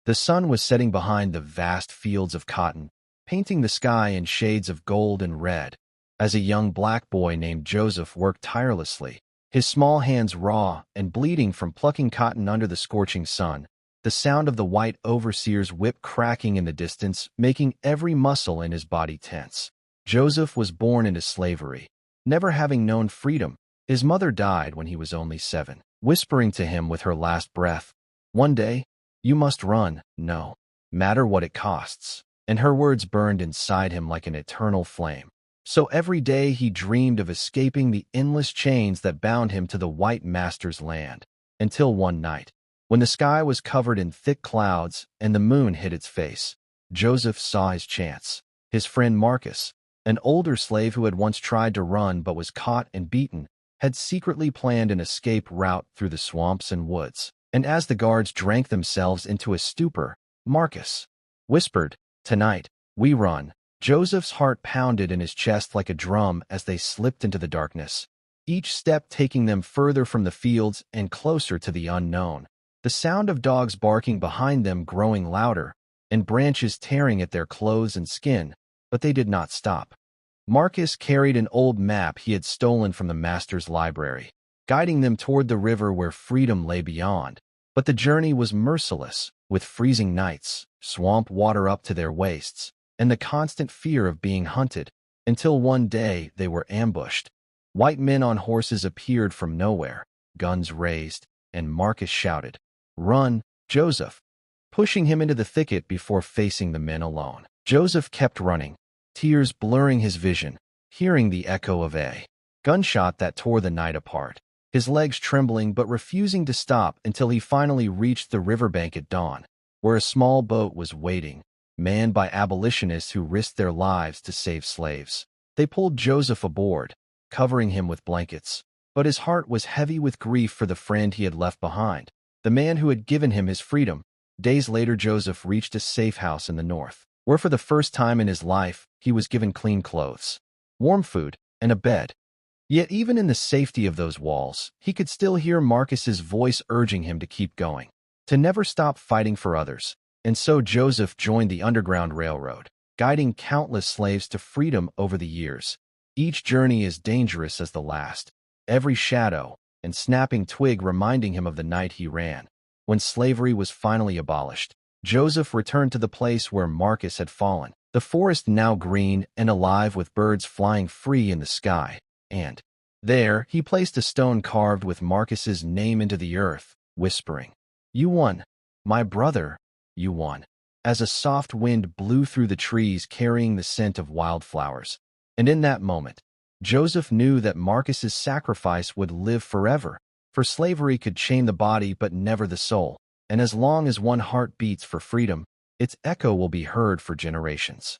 The sun was setting behind the vast fields of cotton, painting the sky in shades of gold and red. As a young black boy named Joseph worked tirelessly, his small hands raw and bleeding from plucking cotton under the scorching sun, the sound of the white overseer's whip cracking in the distance, making every muscle in his body tense. Joseph was born into slavery, never having known freedom. His mother died when he was only 7, whispering to him with her last breath, "One day, you must run, no matter what it costs." And her words burned inside him like an eternal flame. So every day he dreamed of escaping the endless chains that bound him to the white master's land. Until one night, when the sky was covered in thick clouds and the moon hid its face, Joseph saw his chance. His friend Marcus, an older slave who had once tried to run but was caught and beaten, had secretly planned an escape route through the swamps and woods. And as the guards drank themselves into a stupor, Marcus whispered, "Tonight, we run." Joseph's heart pounded in his chest like a drum as they slipped into the darkness, each step taking them further from the fields and closer to the unknown. The sound of dogs barking behind them growing louder, and branches tearing at their clothes and skin, but they did not stop. Marcus carried an old map he had stolen from the master's library, guiding them toward the river where freedom lay beyond. But the journey was merciless, with freezing nights, swamp water up to their waists, and the constant fear of being hunted, until one day they were ambushed. White men on horses appeared from nowhere, guns raised, and Marcus shouted, "Run, Joseph!" pushing him into the thicket before facing the men alone. Joseph kept running, tears blurring his vision, hearing the echo of a gunshot that tore the night apart, his legs trembling but refusing to stop until he finally reached the riverbank at dawn, where a small boat was waiting, manned by abolitionists who risked their lives to save slaves. They pulled Joseph aboard, covering him with blankets, but his heart was heavy with grief for the friend he had left behind, the man who had given him his freedom. Days later, Joseph reached a safe house in the north, where for the first time in his life, he was given clean clothes, warm food, and a bed. Yet even in the safety of those walls, he could still hear Marcus's voice urging him to keep going, to never stop fighting for others. And so Joseph joined the Underground Railroad, guiding countless slaves to freedom over the years. Each journey as dangerous as the last, every shadow and snapping twig reminding him of the night he ran. When slavery was finally abolished, Joseph returned to the place where Marcus had fallen, the forest now green and alive with birds flying free in the sky, and there he placed a stone carved with Marcus's name into the earth, whispering, "You won, my brother. You won," as a soft wind blew through the trees carrying the scent of wildflowers. And in that moment, Joseph knew that Marcus's sacrifice would live forever, for slavery could chain the body but never the soul, and as long as one heart beats for freedom, its echo will be heard for generations.